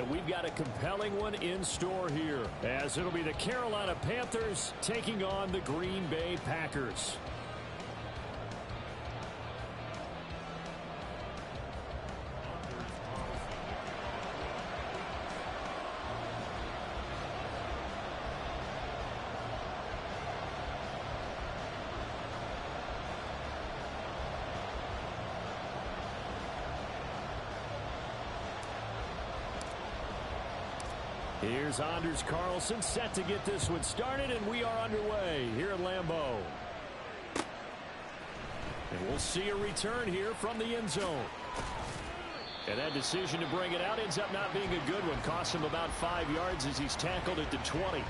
And we've got a compelling one in store here, as it'll be the Carolina Panthers taking on the Green Bay Packers. Here's Anders Carlson set to get this one started, and we are underway here at Lambeau. And we'll see a return here from the end zone. And that decision to bring it out ends up not being a good one. Costs him about 5 yards as he's tackled at the 20.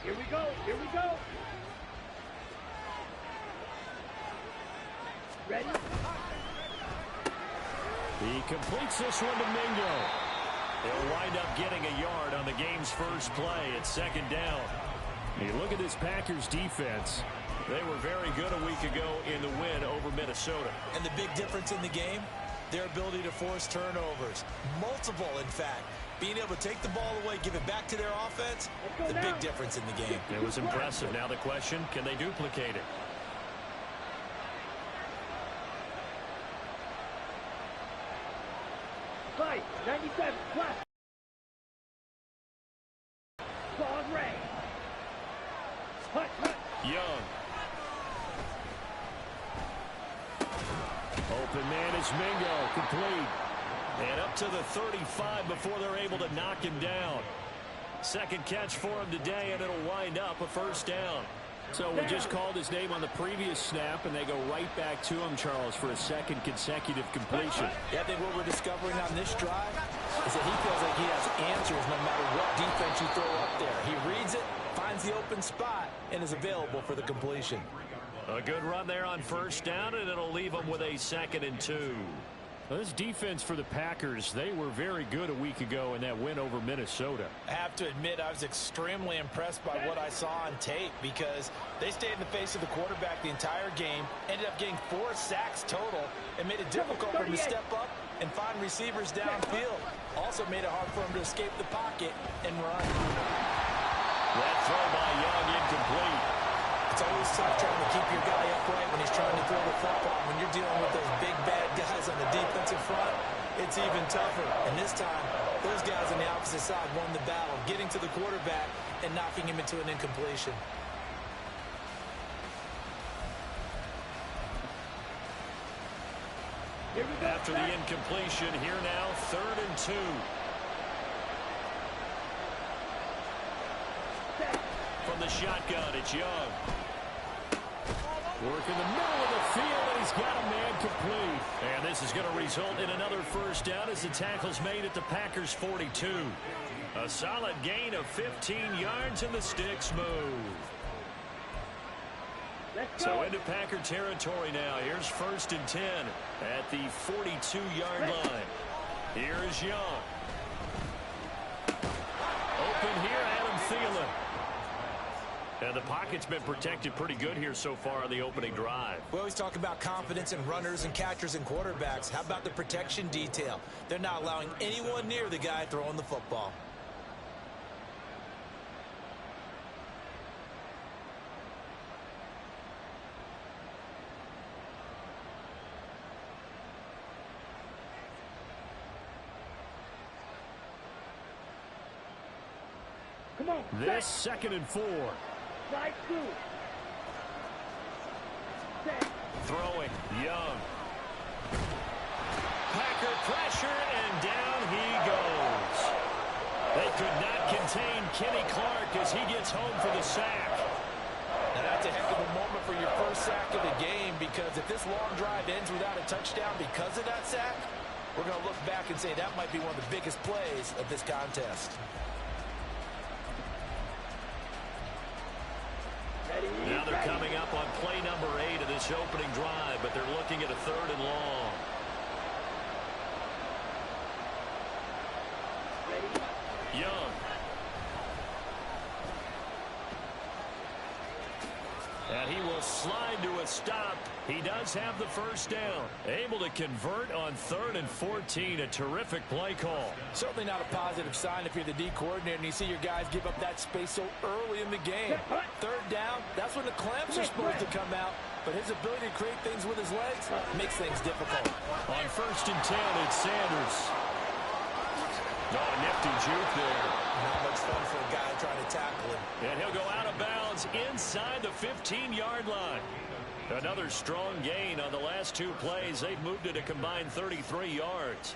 Here we go. Here we go. Ready? He completes this one to Mingo. He'll wind up getting a yard on the game's first play at second down. You look at this Packers defense. They were very good a week ago in the win over Minnesota. And the big difference in the game, their ability to force turnovers. Multiple, in fact. Being able to take the ball away, give it back to their offense, the big difference in the game. It was impressive. Now the question, can they duplicate it? Fight, 97, plus. Claws Ray. Hut, hut. Young. Open man is Mingo. Complete. And up to the 35 before they're able to knock him down. Second catch for him today, and it'll wind up a first down. So we just called his name on the previous snap, and they go right back to him, Charles, for a second consecutive completion. Yeah, I think what we're discovering on this drive is that he feels like he has answers no matter what defense you throw up there. He reads it, finds the open spot, and is available for the completion. A good run there on first down, and it'll leave him with a 2nd and 2. Well, this defense for the Packers, they were very good a week ago in that win over Minnesota. I have to admit, I was extremely impressed by what I saw on tape because they stayed in the face of the quarterback the entire game, ended up getting 4 sacks total, and made it difficult for him to step up and find receivers downfield. Also made it hard for him to escape the pocket and run. That throw by Young incomplete. It's always tough trying to keep your guy upright when he's trying to throw the football. When you're dealing with those big, bad guys on the defensive front, it's even tougher. And this time, those guys on the opposite side won the battle, getting to the quarterback and knocking him into an incompletion. After the incompletion, here now, 3rd and 2. From the shotgun, it's Young. Work in the middle of the field, and he's got a man complete. And this is going to result in another first down as the tackle's made at the Packers' 42. A solid gain of 15 yards, and the sticks move. So into Packer territory now. Here's 1st and 10 at the 42-yard line. Here's Young. Open here, Adam Thielen. And the pocket's been protected pretty good here so far on the opening drive. We always talk about confidence in runners and catchers and quarterbacks. How about the protection detail? They're not allowing anyone near the guy throwing the football. Come on. This 2nd and 4. Side 2. Set. Throwing, Young. Packer pressure, and down he goes. They could not contain Kenny Clark as he gets home for the sack. Now that's a heck of a moment for your first sack of the game, because if this long drive ends without a touchdown because of that sack, we're going to look back and say that might be one of the biggest plays of this contest. Now they're coming up on play number 8 of this opening drive, but they're looking at a 3rd and long. Young. And he will slide to a stop. He does have the first down. Able to convert on 3rd and 14. A terrific play call. Certainly not a positive sign if you're the D coordinator and you see your guys give up that space so early in the game. 3rd down, that's when the clamps are supposed to come out. But his ability to create things with his legs makes things difficult. On 1st and 10, it's Sanders. Oh, nifty juke there. Not much fun for a guy trying to tackle him. And he'll go out of bounds inside the 15-yard line. Another strong gain on the last 2 plays. They've moved it a combined 33 yards.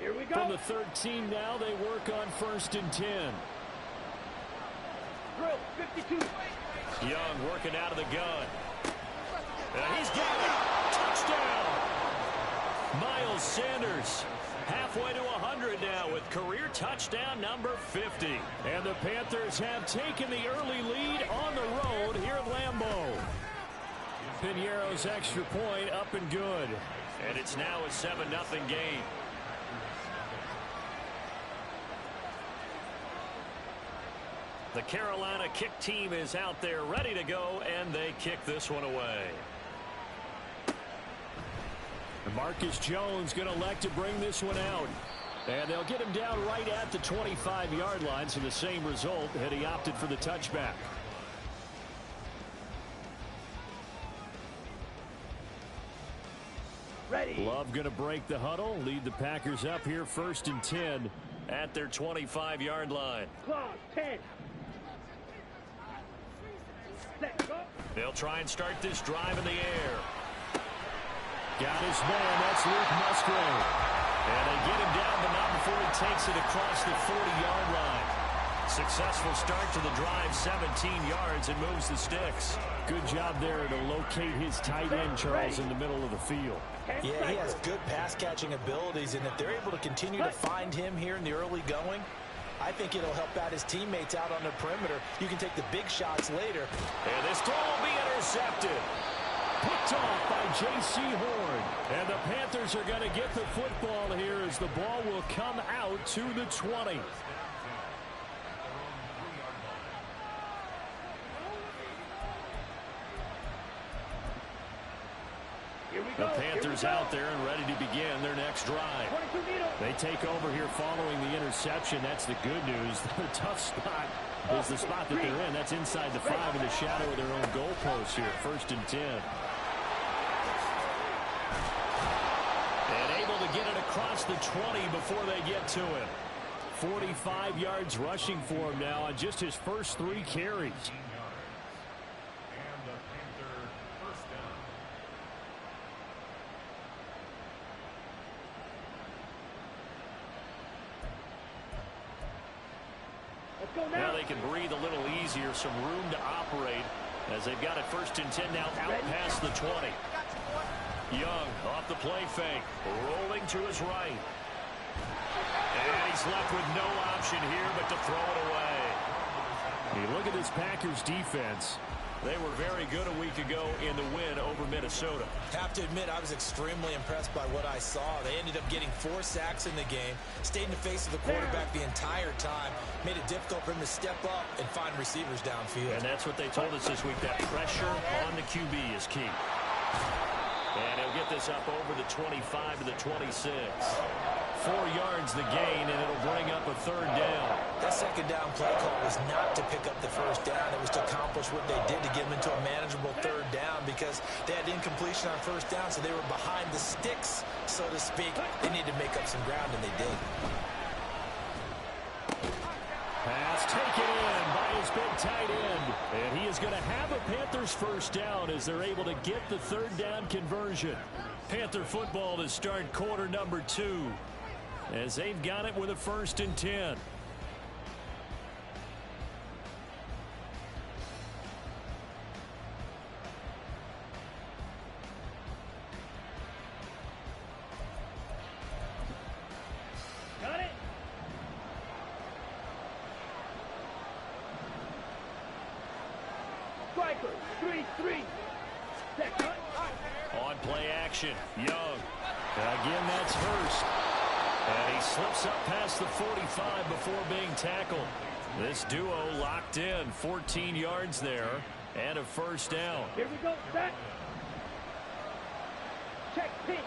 Here we go. From the 13 now, they work on 1st and 10. Drill, 52. Young working out of the gun. And he's got it. Touchdown. Miles Sanders halfway to 100 now with career touchdown number 50. And the Panthers have taken the early lead on the road here at Lambeau. Piñeiro's extra point up and good. And it's now a 7-0 game. The Carolina kick team is out there ready to go, and they kick this one away. And Marcus Jones going to elect to bring this one out. And they'll get him down right at the 25-yard line, so the same result had he opted for the touchback. Ready. Love going to break the huddle, lead the Packers up here 1st and 10 at their 25-yard line. Clock, 10. Set, go. They'll try and start this drive in the air. Got his man, that's Luke Musgrave. And they get him down, but not before he takes it across the 40-yard line. Successful start to the drive, 17 yards, and moves the sticks. Good job there to locate his tight end, Charles, in the middle of the field. Yeah, he has good pass-catching abilities, and if they're able to continue to find him here in the early going, I think it'll help out his teammates out on the perimeter. You can take the big shots later. And this throw will be intercepted. Picked off by J.C. Horn. And the Panthers are going to get the football here as the ball will come out to the 20. The Panthers out there and ready to begin their next drive. They take over here following the interception. That's the good news. The tough spot is the spot that they're in. That's inside the 5 in the shadow of their own goalpost here. 1st and 10. And able to get it across the 20 before they get to him. 45 yards rushing for him now on just his first 3 carries. Now they can breathe a little easier, some room to operate as they've got it 1st and 10 now out past the 20. Young off the play fake, rolling to his right. And he's left with no option here but to throw it away. You look at this Packers defense. They were very good a week ago in the win over Minnesota. Have to admit, I was extremely impressed by what I saw. They ended up getting 4 sacks in the game, stayed in the face of the quarterback the entire time, made it difficult for him to step up and find receivers downfield. And that's what they told us this week, that pressure on the QB is key. And he'll get this up over the 25 to the 26. 4 yards the gain, and it'll bring up a 3rd down. That 2nd down play call was not to pick up the 1st down. It was to accomplish what they did to get them into a manageable 3rd down because they had incompletion on 1st down, so they were behind the sticks, so to speak. They needed to make up some ground, and they did. Pass taken in by his big tight end. And he is going to have a Panthers 1st down as they're able to get the 3rd down conversion. Panther football to start quarter number 2. As they've got it with a 1st and 10. Got it. striker. 3-3. Set cut. On play action, Young. Again, that's Hurst. And he slips up past the 45 before being tackled. This duo locked in, 14 yards there, and a first down. Here we go, set. Check pink.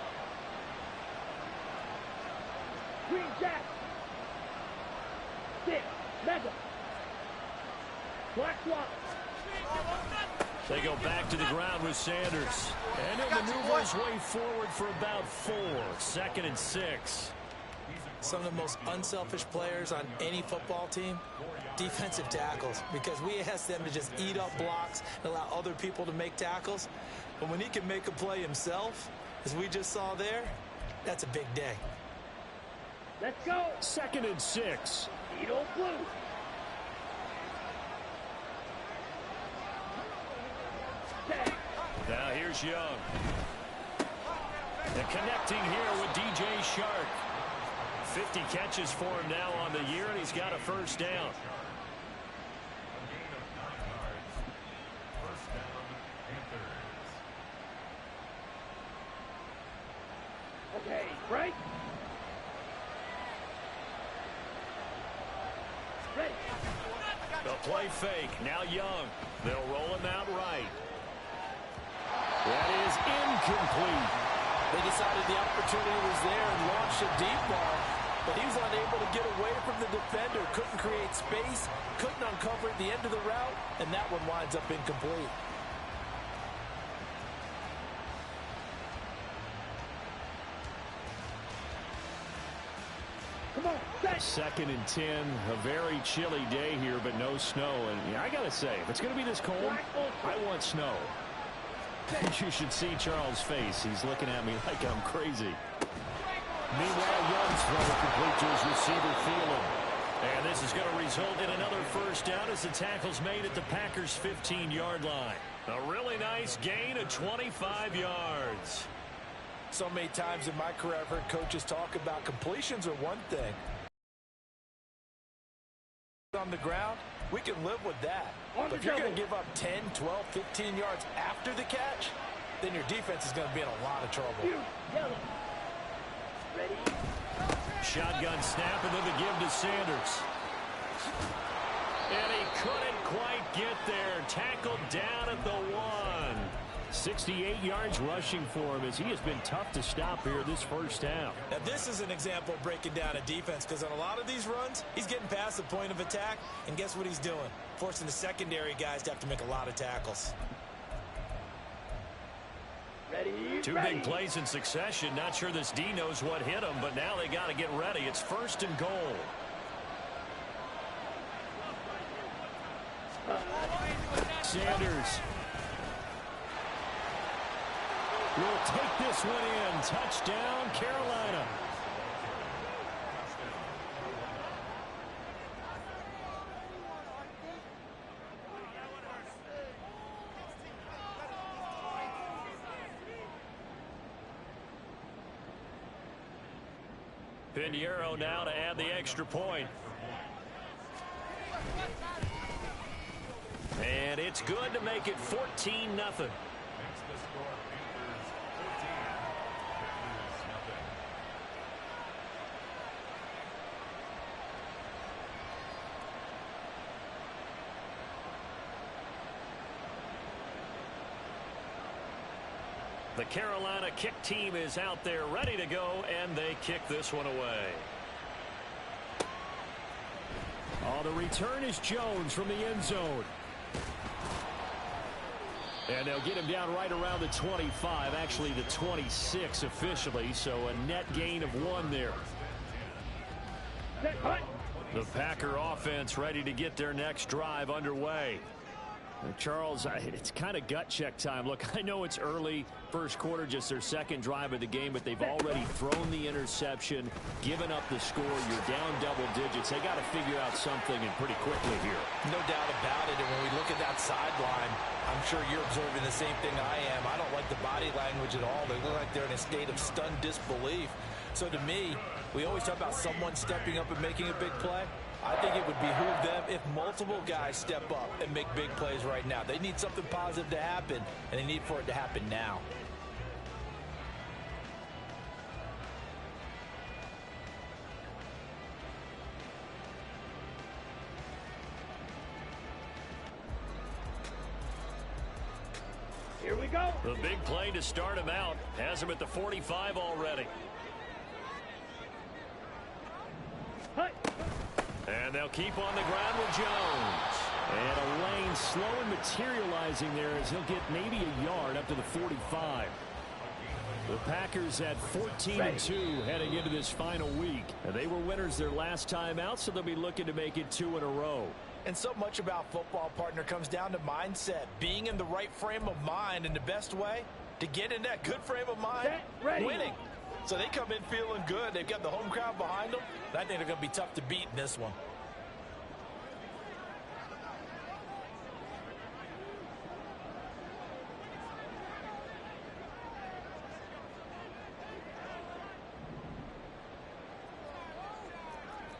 Green jack. Six. Mega. Black swap. They go back to the ground with Sanders. And he'll maneuver his way forward for about 4. 2nd and 6. Some of the most unselfish players on any football team, defensive tackles, because we ask them to just eat up blocks and allow other people to make tackles. But when he can make a play himself, as we just saw there, that's a big day. Let's go. 2nd and 6. Edo blue. Set. Now here's Young. And connecting here with DJ Shark. 50 catches for him now on the year, and he's got a first down. Okay, break. Ready. The play fake. Now Young. They'll roll him out right. That is incomplete. They decided the opportunity was there and launched a deep ball, but he was unable to get away from the defender. Couldn't create space, couldn't uncover at the end of the route, and that one winds up incomplete. Come on, set. 2nd and 10. A very chilly day here, but no snow. And yeah, I got to say, if it's going to be this cold, I want snow. You should see Charles' face. He's looking at me like I'm crazy. Meanwhile, Young's throw complete to his receiver, Thielen. And this is going to result in another first down as the tackle's made at the Packers' 15-yard line. A really nice gain of 25 yards. So many times in my career, I've heard coaches talk about completions are one thing. On the ground, we can live with that. But if you're going to give up 10, 12, 15 yards after the catch, then your defense is going to be in a lot of trouble. Yellow. Ready. Shotgun snap, and then the give to Sanders. And he couldn't quite get there. Tackled down at the 1. 68 yards rushing for him as he has been tough to stop here this first down. Now, this is an example of breaking down a defense, because on a lot of these runs, he's getting past the point of attack, and guess what he's doing? Forcing the secondary guys to have to make a lot of tackles. Ready. Two big plays in succession. Not sure this D knows what hit him, but now they got to get ready. It's 1st and goal. Sanders will take this one in. Touchdown, Carolina. Pinheiro now to add the extra point. And it's good to make it 14-0. The Carolina kick team is out there ready to go, and they kick this one away. Oh, the return is Jones from the end zone. And they'll get him down right around the 25, actually the 26 officially, so a net gain of 1 there. The Packer offense ready to get their next drive underway. Charles, it's kind of gut check time. Look, I know it's early, first quarter, just their second drive of the game, but they've already thrown the interception, given up the score. You're down double digits. They got to figure out something, and pretty quickly here. No doubt about it. And when we look at that sideline, I'm sure you're observing the same thing I am. I don't like the body language at all. They look like they're in a state of stunned disbelief. So to me, we always talk about someone stepping up and making a big play. I think it would behoove them if multiple guys step up and make big plays right now. They need something positive to happen, and they need for it to happen now. Here we go. The big play to start him out has him at the 45 already. Hey. And they'll keep on the ground with Jones. And a lane slow and materializing there as he'll get maybe a yard up to the 45. The Packers at 14-2 heading into this final week. And they were winners their last time out, so they'll be looking to make it 2 in a row. And so much about football, partner, comes down to mindset. Being in the right frame of mind, and the best way to get in that good frame of mind, winning. So they come in feeling good. They've got the home crowd behind them. And I think they're going to be tough to beat in this one.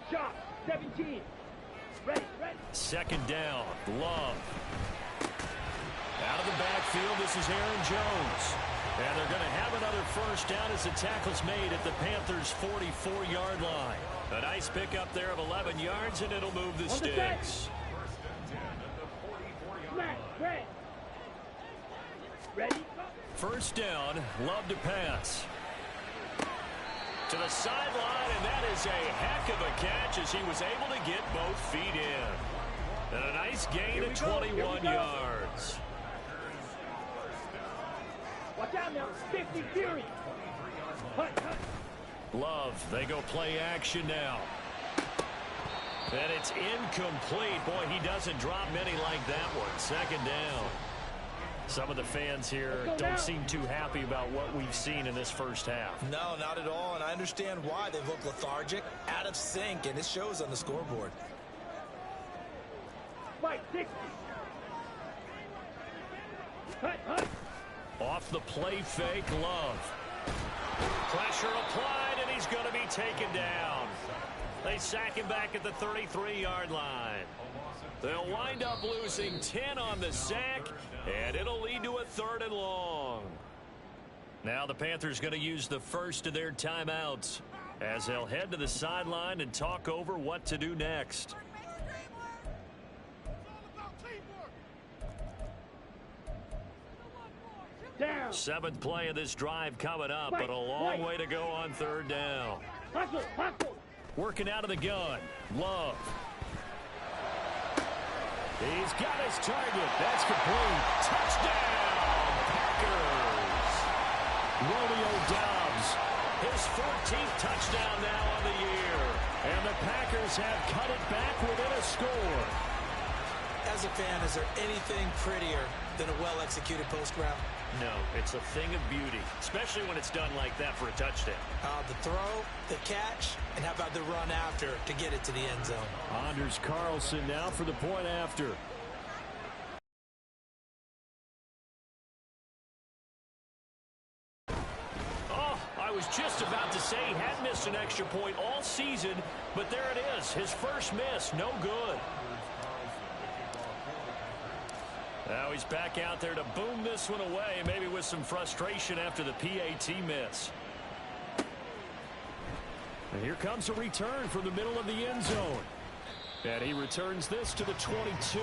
Shot. 17. Ready. Second down. Love. Out of the backfield, this is Aaron Jones. And they're going to have another first down as the tackle's made at the Panthers' 44-yard line. A nice pickup there of 11 yards, and it'll move the sticks. Ready. First down, Love to pass. To the sideline, and that is a heck of a catch as he was able to get both feet in. And a nice gain of 21 yards. Watch out now. 50 Fury. Love, they go play action now. And it's incomplete. Boy, he doesn't drop many like that one. Second down. Some of the fans here don't seem too happy about what we've seen in this first half. No, not at all, and I understand why. They look lethargic, out of sync, and it shows on the scoreboard. Fight 60. Off the play fake, Love. Pressure applied, and he's going to be taken down. They sack him back at the 33-yard line. They'll wind up losing 10 on the sack, and it'll lead to a 3rd and long. Now the Panthers going to use the first of their timeouts as they'll head to the sideline and talk over what to do next. Down. 7th play of this drive coming up, but a long way to go on 3rd down. Hustle. Working out of the gun. Love. He's got his target. That's complete. Touchdown, Packers. Romeo Doubs, his 14th touchdown now on the year. And the Packers have cut it back within a score. As a fan, is there anything prettier than a well-executed post route? No, it's a thing of beauty, especially when it's done like that for a touchdown. The throw, the catch, and how about the run after to get it to the end zone? Anders Carlson now for the point after. Oh, I was just about to say he had missed an extra point all season, but there it is. His first miss, no good. Now he's back out there to boom this one away, maybe with some frustration after the PAT miss. And here comes a return from the middle of the end zone. And he returns this to the 22.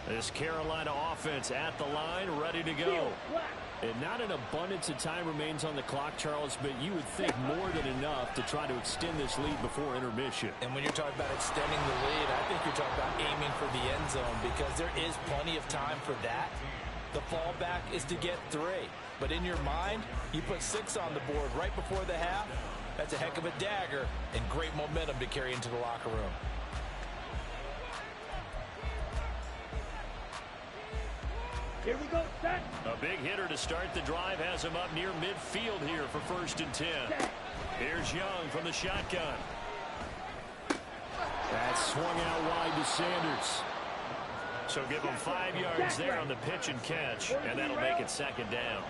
This Carolina offense at the line, ready to go. And not an abundance of time remains on the clock, Charles, but you would think more than enough to try to extend this lead before intermission. And when you're talking about extending the lead, I think you're talking about aiming for the end zone because there is plenty of time for that. The fallback is to get 3. But in your mind, you put 6 on the board right before the half. That's a heck of a dagger and great momentum to carry into the locker room. Here we go, set. A big hitter to start the drive has him up near midfield here for 1st and 10. Here's Young from the shotgun. That's swung out wide to Sanders. So give him 5 yards there on the pitch and catch, and that'll make it 2nd down.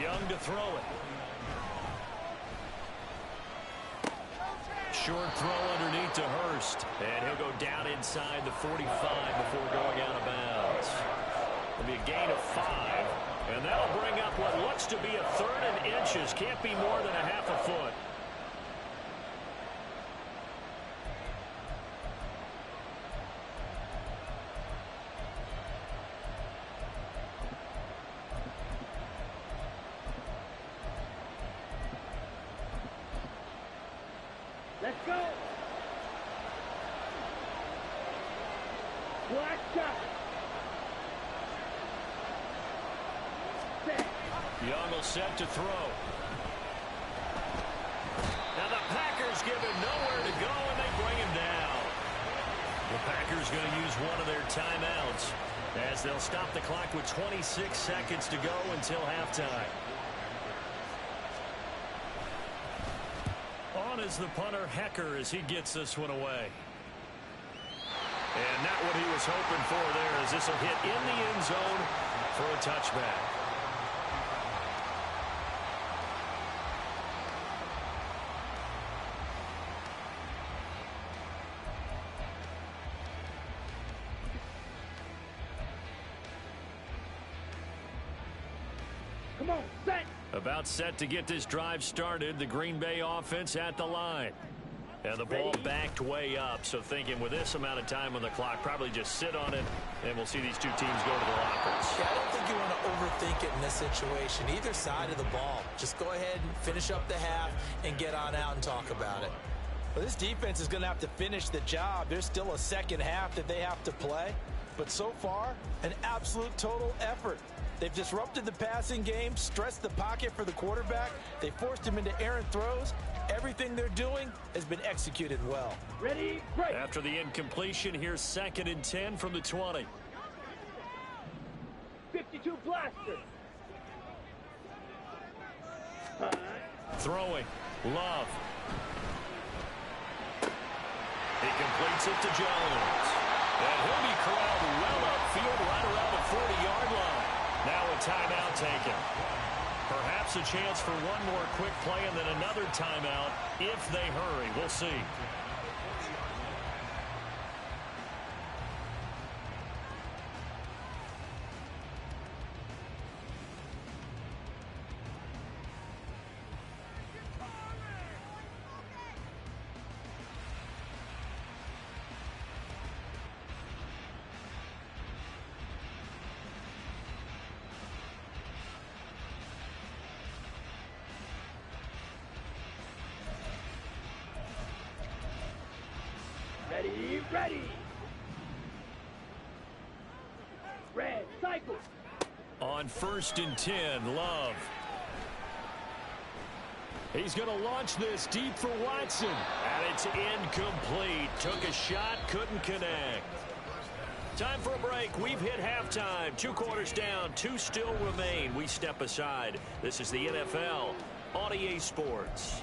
Young to throw it. Short throw underneath to Hurst, and he'll go down inside the 45 before going out of bounds. It'll be a gain of 5, and that'll bring up what looks to be a 3rd and inches. Can't be more than a half a foot. Let's go. Black shot. Set. Young will set to throw. Now the Packers give him nowhere to go, and they bring him down. The Packers going to use one of their timeouts as they'll stop the clock with 26 seconds to go until halftime. On is the punter, Hecker, as he gets this one away. And not what he was hoping for there, as this will hit in the end zone for a touchback. Come on, set. About set to get this drive started. The Green Bay offense at the line. And the ball backed way up. So thinking with this amount of time on the clock, probably just sit on it, and we'll see these two teams go to the lockers. Yeah, I don't think you want to overthink it in this situation. Either side of the ball. Just go ahead and finish up the half and get on out and talk about it. Well, this defense is going to have to finish the job. There's still a second half that they have to play. But so far, an absolute total effort. They've disrupted the passing game, stressed the pocket for the quarterback. They forced him into errant throws. Everything they're doing has been executed well. Ready, break. After the incompletion, here's 2nd and 10 from the 20. 52 blaster. Throwing. Love. He completes it to Jones. And he'll be corralled well upfield right around the 40-yard line. Now a timeout taken. Perhaps a chance for one more quick play and then another timeout if they hurry. We'll see. Ready. Red, cycle. On 1st and 10, Love. He's going to launch this deep for Watson. And it's incomplete. Took a shot, couldn't connect. Time for a break. We've hit halftime. 2 quarters down, 2 still remain. We step aside. This is the NFL on EA Sports.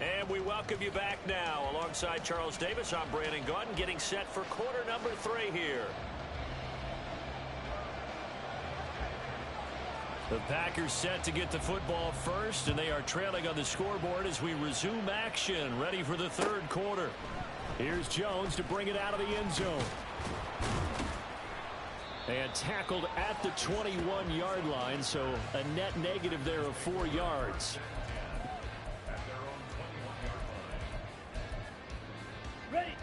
And we welcome you back now. Alongside Charles Davis, I'm Brandon Gaudin, getting set for quarter number 3 here. The Packers set to get the football first, and they are trailing on the scoreboard as we resume action, ready for the 3rd quarter. Here's Jones to bring it out of the end zone. And tackled at the 21-yard line, so a net negative there of 4 yards.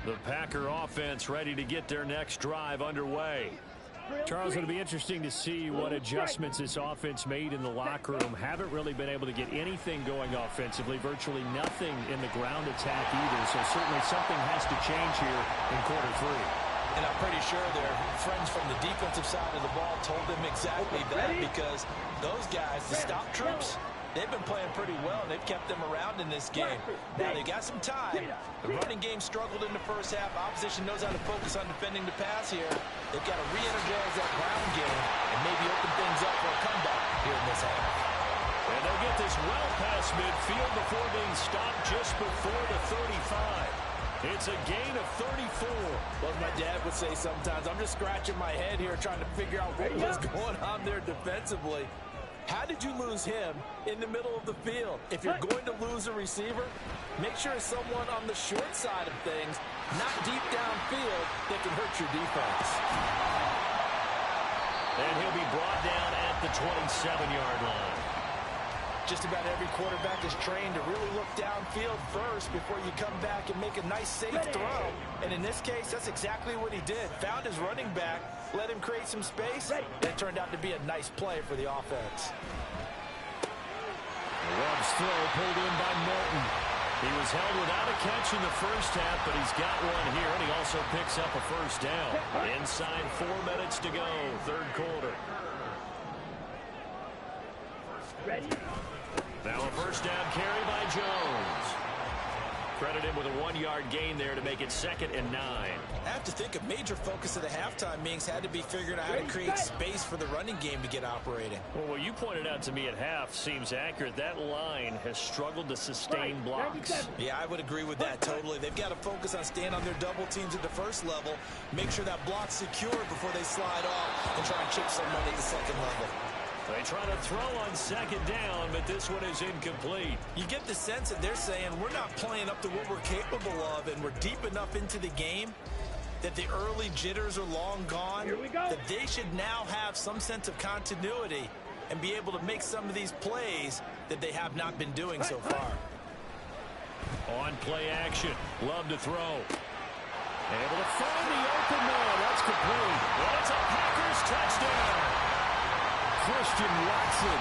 The Packer offense ready to get their next drive underway. Charles, it'll be interesting to see what adjustments this offense made in the locker room. Haven't really been able to get anything going offensively, virtually nothing in the ground attack either. So certainly something has to change here in quarter 3. And I'm pretty sure their friends from the defensive side of the ball told them exactly that, because those guys, the stop troops, they've been playing pretty well, and they've kept them around in this game. Now, they got some time. The running game struggled in the first half. Opposition knows how to focus on defending the pass here. They've got to re-energize that ground game and maybe open things up for a comeback here in this half. And they'll get this well past midfield before being stopped just before the 35. It's a gain of 34. Well, my dad would say sometimes, I'm just scratching my head here trying to figure out what was going on there defensively. How did you lose him in the middle of the field? If you're going to lose a receiver, make sure it's someone on the short side of things, not deep downfield, that can hurt your defense. And he'll be brought down at the 27-yard line. Just about every quarterback is trained to really look downfield first before you come back and make a nice, safe throw. And in this case, that's exactly what he did. Found his running back, let him create some space. That turned out to be a nice play for the offense. Love's throw pulled in by Morton. He was held without a catch in the first half, but he's got one here, and he also picks up a first down. Inside 4 minutes to go, third quarter. Ready? Now a first down carry by Jones. Credit him with a 1-yard gain there to make it 2nd and 9. I have to think a major focus of the halftime meetings had to be figuring out how to create space for the running game to get operating. Well, what you pointed out to me at half seems accurate. That line has struggled to sustain blocks. Yeah, I would agree with that totally. They've got to focus on staying on their double teams at the first level, make sure that block's secure before they slide off and try and chip someone at the second level. They try to throw on 2nd down, but this one is incomplete. You get the sense that they're saying we're not playing up to what we're capable of, and we're deep enough into the game that the early jitters are long gone, Here we go. that they should now have some sense of continuity and be able to make some of these plays that they have not been doing so far. On play action, Love to throw. Able to find the open man. That's complete. Well, it's a Packers touchdown. Christian Watson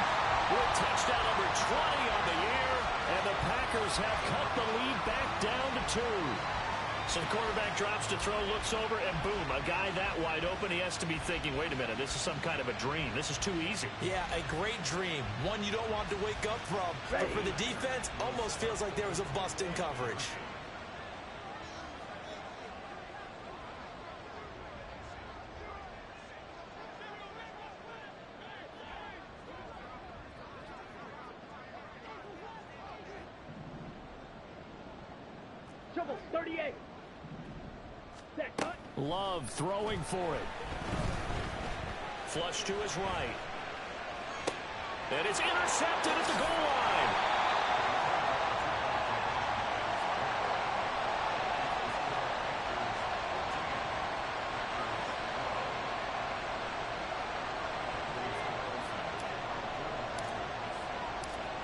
with touchdown number 20 on the year, and the Packers have cut the lead back down to 2. So the quarterback drops to throw, looks over, and boom, a guy that wide open, he has to be thinking, wait a minute, this is some kind of a dream. This is too easy. Yeah, a great dream. One you don't want to wake up from. But for the defense, almost feels like there was a bust in coverage. Trouble 38. Set cut. Love throwing for it. Flush to his right. And it's intercepted at the goal line.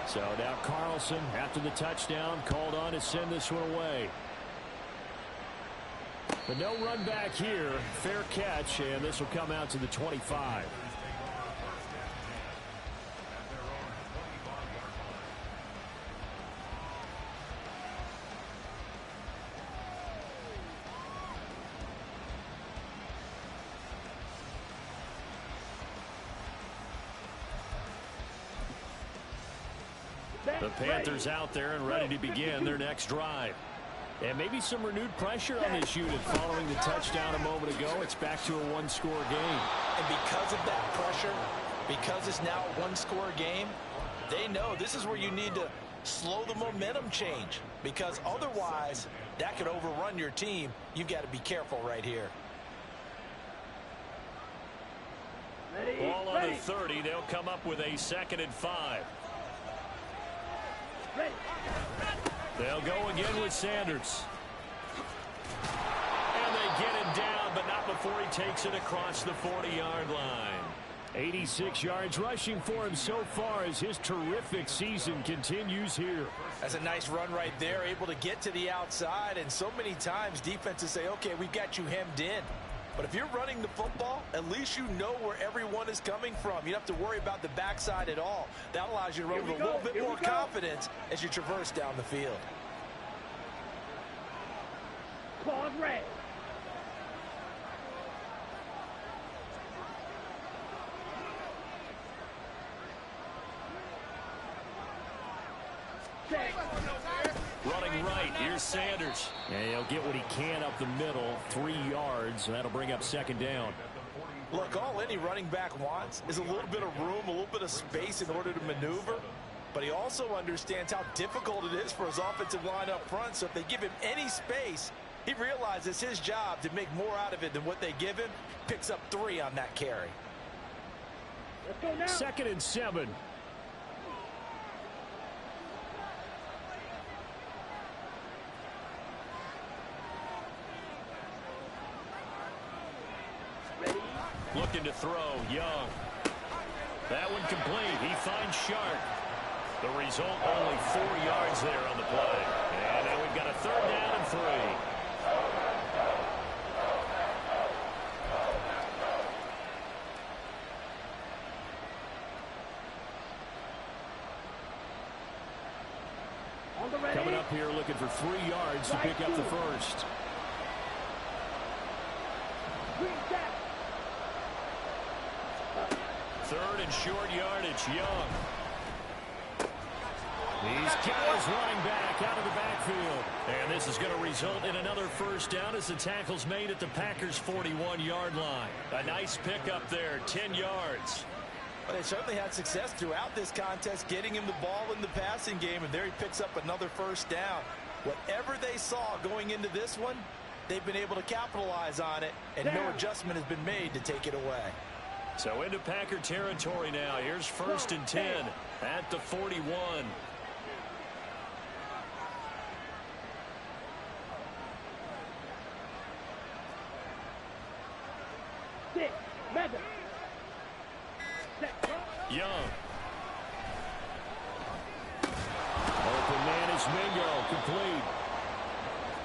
So now Carlson, after the touchdown, called on to send this one away. But no run back here. Fair catch, and this will come out to the 25. The Panthers out there and ready to begin their next drive. And maybe some renewed pressure on this unit following the touchdown a moment ago. It's back to a one-score game. And because of that pressure, because it's now a one-score game, they know this is where you need to slow the momentum change, because otherwise that could overrun your team. You've got to be careful right here. Ball on the 30. They'll come up with a 2nd and 5. They'll go again with Sanders. And they get him down, but not before he takes it across the 40-yard line. 86 yards rushing for him so far as his terrific season continues here. That's a nice run right there, able to get to the outside, and so many times defenses say, okay, we've got you hemmed in. But if you're running the football, at least you know where everyone is coming from. You don't have to worry about the backside at all. That allows you to run with a little bit more confidence as you traverse down the field. Claws red. right. Here's Sanders. And he'll get what he can up the middle, 3 yards. That'll bring up second down. Look, all any running back wants is a little bit of room, a little bit of space in order to maneuver. But he also understands how difficult it is for his offensive line up front. So if they give him any space, he realizes his job to make more out of it than what they give him. Picks up 3 on that carry. Let's go now. 2nd and 7. Ready. Looking to throw, Young. That one complete. He finds Sharp. The result, only 4 yards there on the play. And now we've got a 3rd down and 3. On the ready. Coming up here looking for 3 yards to pick up the first. Green back. 3rd and short yardage, Young. These guys running back out of the backfield. And this is going to result in another first down as the tackle's made at the Packers' 41-yard line. A nice pickup there, 10 yards. But they certainly had success throughout this contest, getting him the ball in the passing game, and there he picks up another first down. Whatever they saw going into this one, they've been able to capitalize on it, and no adjustment has been made to take it away. So into Packer territory now. Here's 1st and 10 at the 41. Young. Open man is Mingo, complete.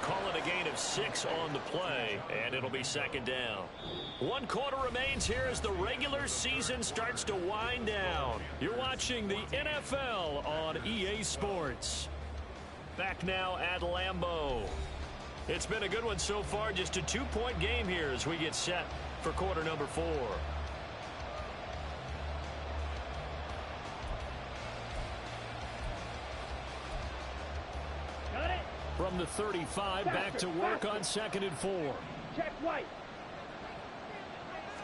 Call it a gain of 6 on the play, and it'll be 2nd down. 1 quarter remains here as the regular season starts to wind down. You're watching the NFL on EA Sports. Back now at Lambeau. It's been a good one so far, just a 2-point game here as we get set for quarter number 4. From the 35, back to work on 2nd and 4. Check White.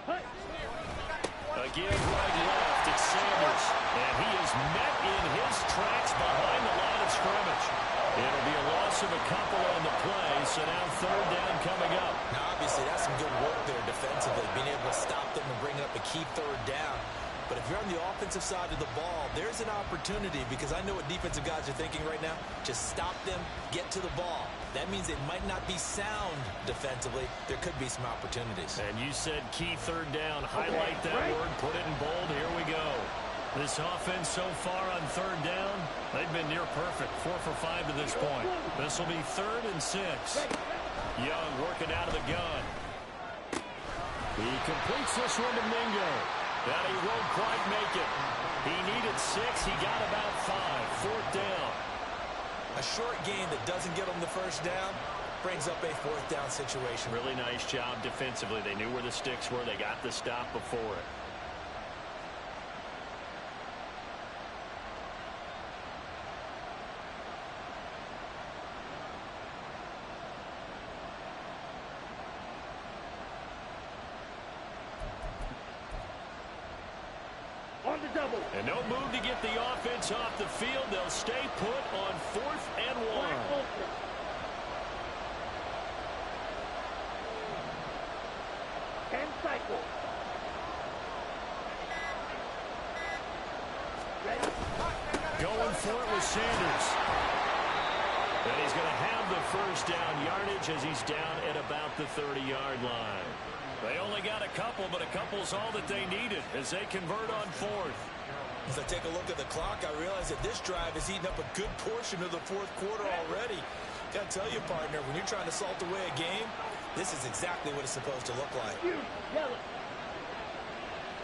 Hut. Again, right left, it's Sanders. And he is met in his tracks behind the line of scrimmage. It'll be a loss of a couple on the play, so now 3rd down coming up. Now, obviously, that's some good work there defensively, being able to stop them and bring up a key 3rd down. But if you're on the offensive side of the ball, there's an opportunity, because I know what defensive guys are thinking right now. Just stop them, get to the ball. That means they might not be sound defensively. There could be some opportunities. And you said key 3rd down. Highlight that word, put it in bold. Here we go. This offense so far on 3rd down, they've been near perfect. 4 for 5 to this point. This will be 3rd and 6. Young working out of the gun. He completes this one to Mingo. That he won't quite make it. He needed 6. He got about 5. 4th down. A short gain that doesn't get him the first down brings up a 4th down situation. Really nice job defensively. They knew where the sticks were. They got the stop before it. And no move to get the offense off the field. They'll stay put on 4th and 1. And cycle. Ready. Going for it with Sanders. And he's going to have the first down yardage as he's down at about the 30-yard line. They only got a couple, but a couple's all that they needed as they convert on 4th. As I take a look at the clock, I realize that this drive has eaten up a good portion of the 4th quarter already. Got to tell you, partner, when you're trying to salt away a game, this is exactly what it's supposed to look like. You, yellow.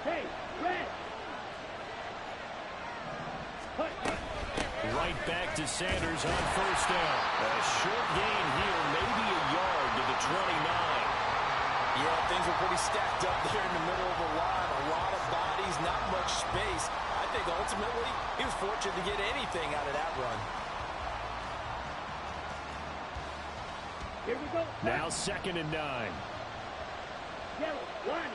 Hey, red. Hut. Right back to Sanders on 1st down. A short gain here, maybe a yard to the 29. Yeah, things were pretty stacked up there in the middle of the line. A lot of bodies, not much space. I think ultimately he was fortunate to get anything out of that run. Here we go. Now 2nd and 9. Yellow, line.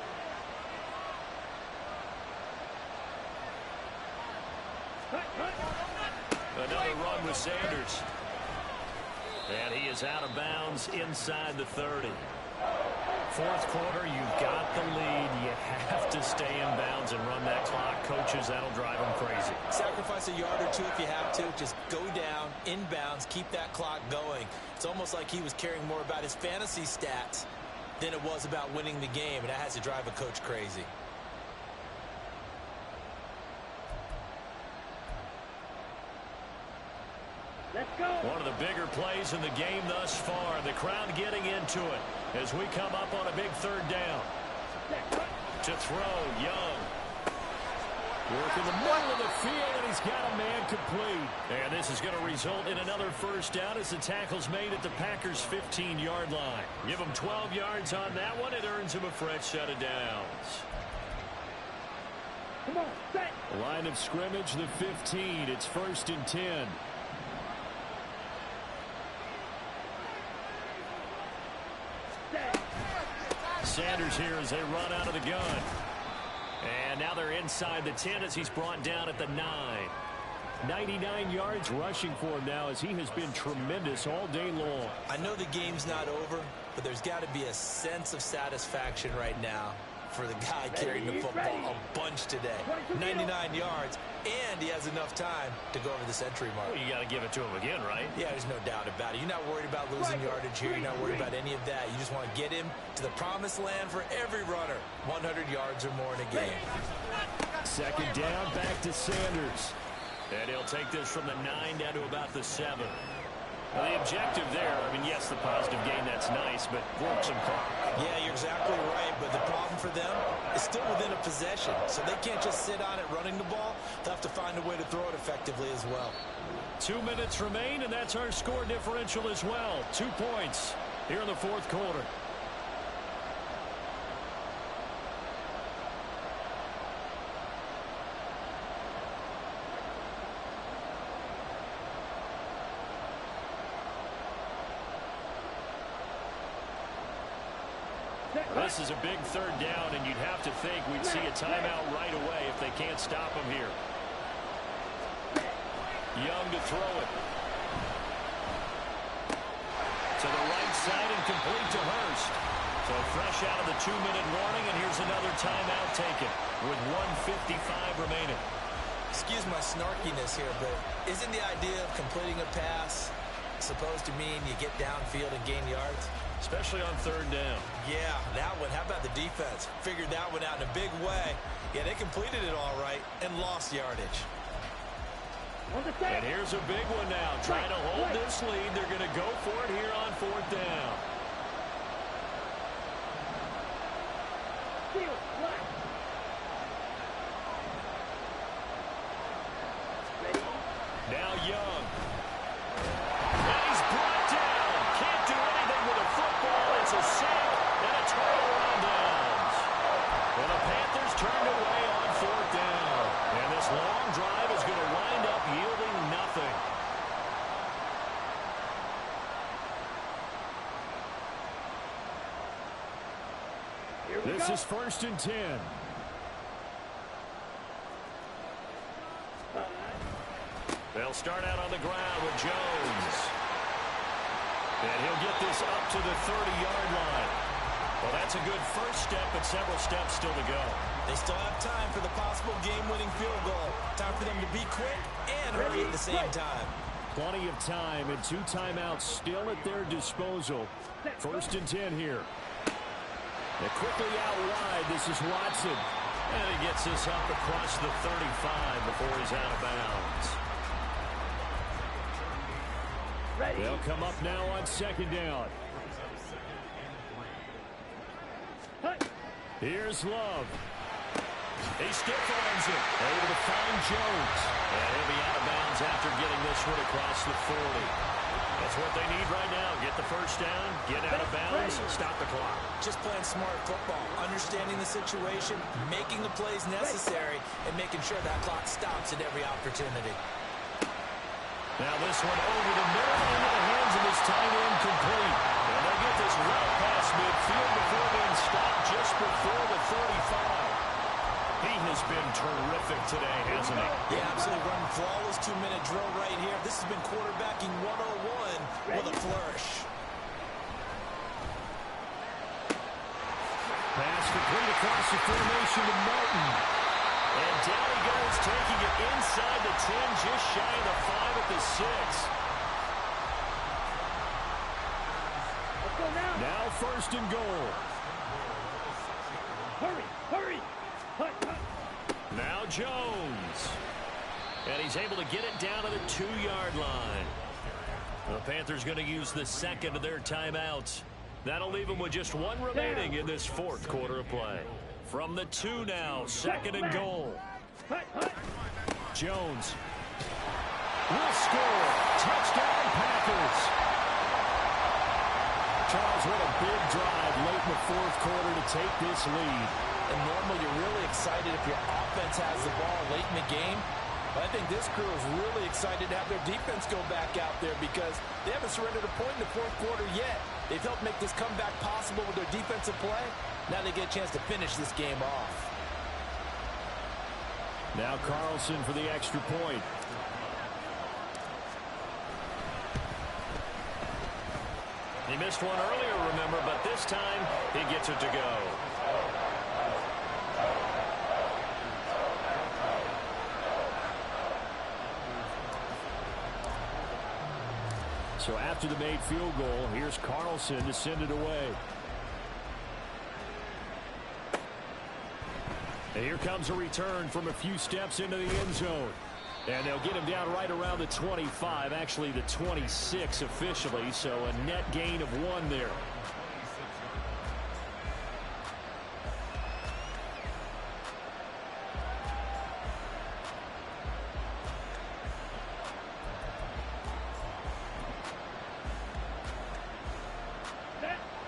Another run with Sanders. And he is out of bounds inside the 30. 4th quarter, you've got the lead. You have to stay in bounds and run that clock. Coaches, that'll drive them crazy. Sacrifice a yard or two if you have to. Just go down, in bounds, keep that clock going. It's almost like he was caring more about his fantasy stats than it was about winning the game, and that has to drive a coach crazy. Let's go. One of the bigger plays in the game thus far. The crowd getting into it as we come up on a big 3rd down. To throw, Young. Working the middle of the field, and he's got a man complete. And this is going to result in another 1st down as the tackle's made at the Packers' 15-yard line. Give him 12 yards on that one. It earns him a fresh set of downs. Come on, set. Line of scrimmage, the 15. It's 1st and 10. Sanders here as they run out of the gun. And now they're inside the 10 as he's brought down at the 9. 99 yards rushing for him now as he has been tremendous all day long. I know the game's not over, but there's got to be a sense of satisfaction right now for the guy carrying the football a bunch today. 99 yards, and he has enough time to go over the century mark. Well, you got to give it to him again, right? Yeah, there's no doubt about it. You're not worried about losing yardage here. You're not worried about any of that. You just want to get him to the promised land for every runner. 100 yards or more in a game. 2nd down, back to Sanders. And he'll take this from the 9 down to about the 7. Well, the objective there, I mean, yes, the positive gain, that's nice, but work some clock. Yeah, you're exactly right, but the problem for them is still within a possession, so they can't just sit on it running the ball. They'll have to find a way to throw it effectively as well. 2 minutes remain, and that's our score differential as well. 2 points here in the 4th quarter. This is a big 3rd down, and you'd have to think we'd see a timeout right away if they can't stop him here. Young to throw it. To the right side and complete to Hurst. So fresh out of the 2-minute warning, and here's another timeout taken with 1:55 remaining. Excuse my snarkiness here, but isn't the idea of completing a pass supposed to mean you get downfield and gain yards? Especially on 3rd down. Yeah, that one. How about the defense? Figured that one out in a big way. Yeah, they completed it all right and lost yardage. And here's a big one now. Trying to hold this lead. They're going to go for it here on 4th down. Now Young. And he's brought down. Can't do anything with a football. It's a sack and a turnover on downs. Well, the Panthers turned away on 4th down. And this long drive is going to wind up yielding nothing. This is 1st and 10. They'll start out on the ground with Jones. And he'll get this up to the 30-yard line. Well, that's a good first step, but several steps still to go. They still have time for the possible game-winning field goal. Time for them to be quick and hurry at the same time. Plenty of time and 2 timeouts still at their disposal. 1st and 10 here. And quickly out wide, this is Watson. And he gets this up across the 35 before he's out of bounds. They'll come up now on 2nd down. Here's Love. He stiff arms it. Able to find Jones. And he'll be out of bounds after getting this one across the 40. That's what they need right now. Get the first down, get out of bounds, stop the clock. Just playing smart football, understanding the situation, making the plays necessary, and making sure that clock stops at every opportunity. Now this one over the middle into the hands of his tight end complete. And pass complete across the formation to Martin. And down he goes, taking it inside the 10, just shy of the 5 at the 6. Let's go now. Now first and goal. Hurry, hurry. Hut, hut. Now Jones. And he's able to get it down to the 2-yard line. The Panthers going to use the second of their timeouts. That'll leave them with just one remaining in this fourth quarter of play. From the 2 now, second and goal. Hut, hut. Jones will score. Touchdown, Packers. Charles, what a big drive late in the fourth quarter to take this lead. And normally you're really excited if your offense has the ball late in the game. But I think this crew is really excited to have their defense go back out there because they haven't surrendered a point in the fourth quarter yet. They've helped make this comeback possible with their defensive play. Now they get a chance to finish this game off. Now Carlson for the extra point. He missed one earlier, remember, but this time he gets it to go. So after the made field goal, here's Carlson to send it away. And here comes a return from a few steps into the end zone. And they'll get him down right around the 25, actually the 26 officially, so a net gain of 1 there.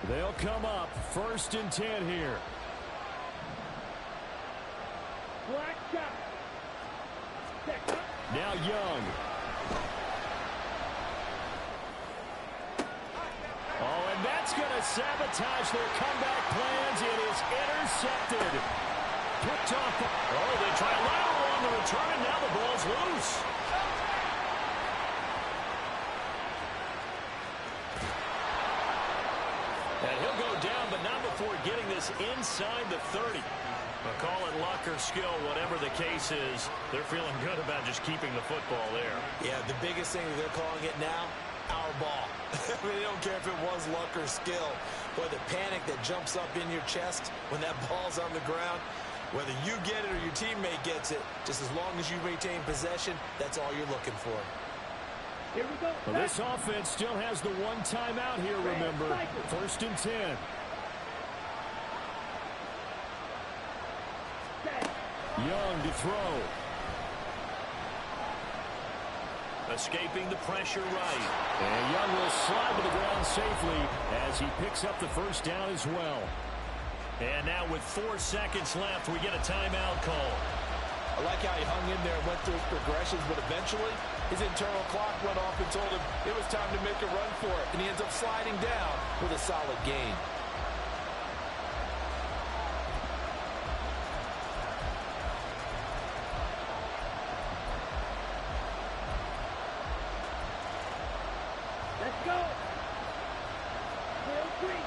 They'll come up first and 10 here. Black shot. Now Young. Oh, and that's going to sabotage their comeback plans. It is intercepted. Picked off. Oh, they try lateral on the return, and now the ball's loose. And he'll go down, but not before getting this inside the 30. But call it luck or skill, whatever the case is, they're feeling good about just keeping the football there. Yeah, the biggest thing that they're calling it now, our ball. I mean, they don't care if it was luck or skill. Boy, the panic that jumps up in your chest when that ball's on the ground, whether you get it or your teammate gets it, just as long as you maintain possession, that's all you're looking for. Here we go. Well, this offense still has the one timeout here, remember. First and 10. Young to throw. Escaping the pressure right. And Young will slide to the ground safely as he picks up the first down as well. And now with 4 seconds left, we get a timeout call. I like how he hung in there and went through his progressions, but eventually his internal clock went off and told him it was time to make a run for it. And he ends up sliding down with a solid gain. Let's go. Real quick.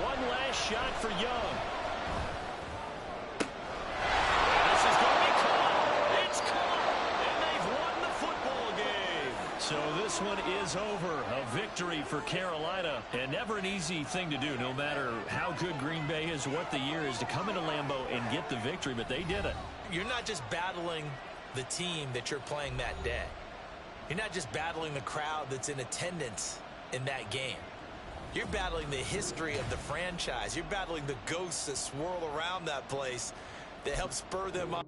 One last shot for Young. This is going to be caught. It's caught. And they've won the football game. So this one is over. A victory for Carolina. And never an easy thing to do, no matter how good Green Bay is, what the year is, to come into Lambeau and get the victory. But they did it. You're not just battling the team that you're playing that day. You're not just battling the crowd that's in attendance in that game. You're battling the history of the franchise. You're battling the ghosts that swirl around that place that help spur them on.